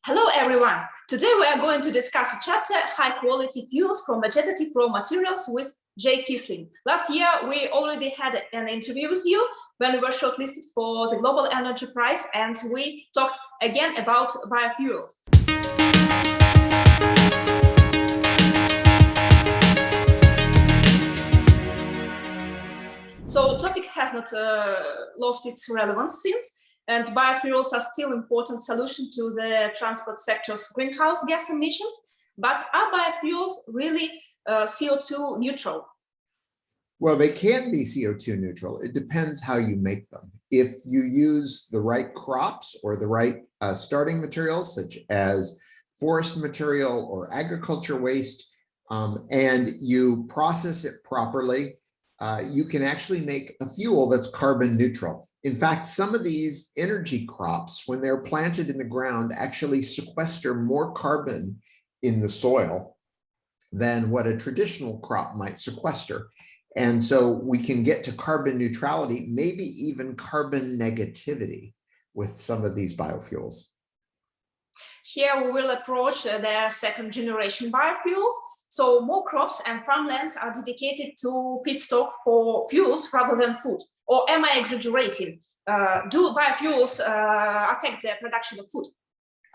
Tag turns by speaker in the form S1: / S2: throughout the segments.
S1: Hello everyone! Today we are going to discuss a chapter, High Quality Fuels from Vegetative Raw Materials with Keasling. Last year we already had an interview with you when we were shortlisted for the Global Energy Prize, and we talked again about biofuels. So the topic has not lost its relevance since, and biofuels are still an important solution to the transport sector's greenhouse gas emissions. But are biofuels really CO2 neutral?
S2: Well, they can be CO2 neutral. It depends how you make them. If you use the right crops or the right starting materials, such as forest material or agriculture waste, and you process it properly, you can actually make a fuel that's carbon neutral. In fact, some of these energy crops, when they're planted in the ground, actually sequester more carbon in the soil than what a traditional crop might sequester. And so we can get to carbon neutrality, maybe even carbon negativity with some of these biofuels.
S1: Here we will approach the second generation biofuels. So more crops and farmlands are dedicated to feedstock for fuels rather than food. Or am I exaggerating? Do biofuels affect the production of food?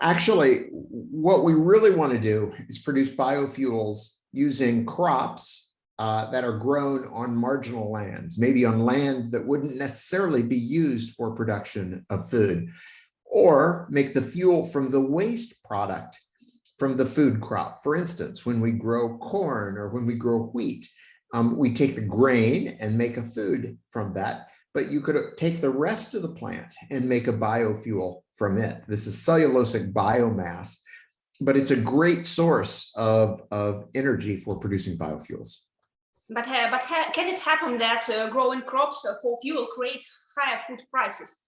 S2: Actually, what we really want to do is produce biofuels using crops that are grown on marginal lands, maybe on land that wouldn't necessarily be used for production of food, or make the fuel from the waste product from the food crop. For instance, when we grow corn or when we grow wheat, we take the grain and make a food from that, but you could take the rest of the plant and make a biofuel from it. This is cellulosic biomass, but it's a great source of energy for producing biofuels.
S1: But can it happen that growing crops for fuel create higher food prices?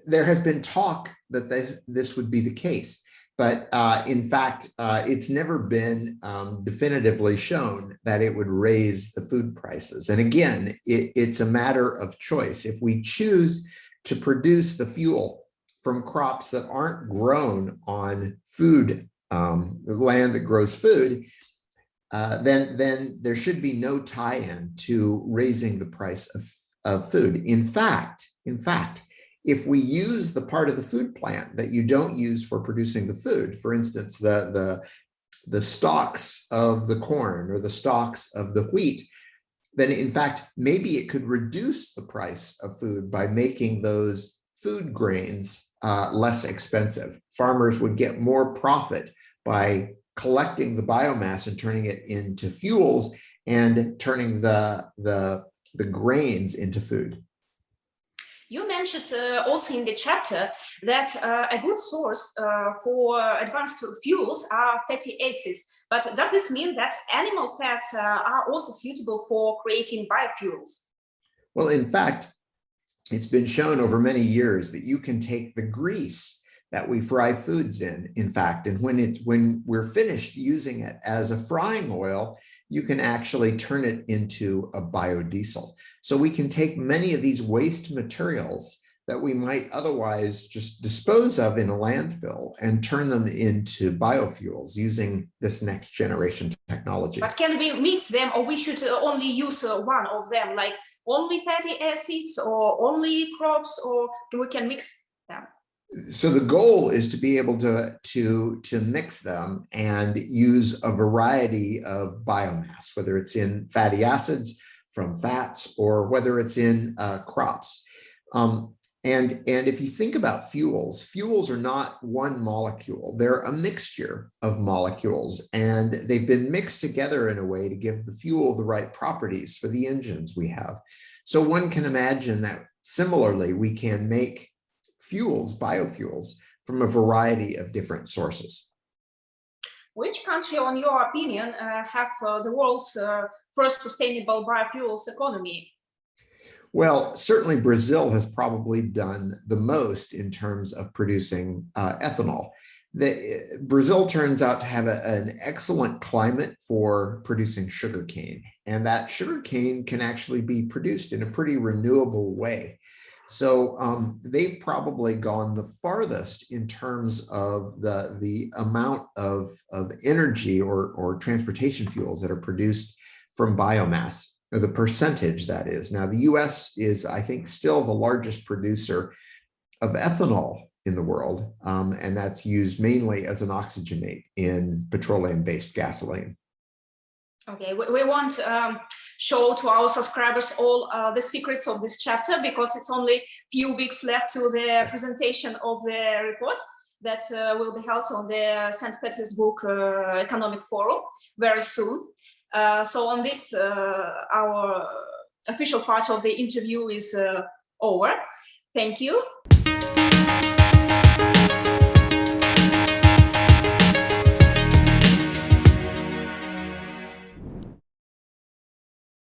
S2: There has been talk that this would be the case, but in fact, it's never been definitively shown that it would raise the food prices. And again, it's a matter of choice. If we choose to produce the fuel from crops that aren't grown on food, the land that grows food, then there should be no tie-in to raising the price of food. In fact, if we use the part of the food plant that you don't use for producing the food, for instance, the stalks of the corn or the stalks of the wheat, then in fact, maybe it could reduce the price of food by making those food grains less expensive. Farmers would get more profit by collecting the biomass and turning it into fuels and turning the grains into food.
S1: You mentioned also in the chapter that a good source for advanced fuels are fatty acids. But does this mean that animal fats are also suitable for creating biofuels?
S2: Well, in fact, it's been shown over many years that you can take the grease that we fry foods in fact, and when we're finished using it as a frying oil, you can actually turn it into a biodiesel. So we can take many of these waste materials that we might otherwise just dispose of in a landfill and turn them into biofuels using this next generation technology.
S1: But can we mix them, or we should only use one of them, like only fatty acids or only crops, or we can mix them?
S2: So the goal is to be able to mix them and use a variety of biomass, whether it's in fatty acids from fats or whether it's in crops. And if you think about fuels are not one molecule. They're a mixture of molecules, and they've been mixed together in a way to give the fuel the right properties for the engines we have. So one can imagine that similarly, we can make biofuels, from a variety of different sources.
S1: Which country, in your opinion, have the world's first sustainable biofuels economy?
S2: Well, certainly Brazil has probably done the most in terms of producing ethanol. Brazil turns out to have an excellent climate for producing sugarcane, and that sugarcane can actually be produced in a pretty renewable way. So they've probably gone the farthest in terms of the amount of energy or transportation fuels that are produced from biomass, or the percentage that is. Now, the US is, I think, still the largest producer of ethanol in the world, and that's used mainly as an oxygenate in petroleum-based gasoline.
S1: Okay, we won't show to our subscribers all the secrets of this chapter, because it's only few weeks left to the presentation of the report that will be held on the St. Petersburg Economic Forum very soon. So on this, our official part of the interview is over. Thank you.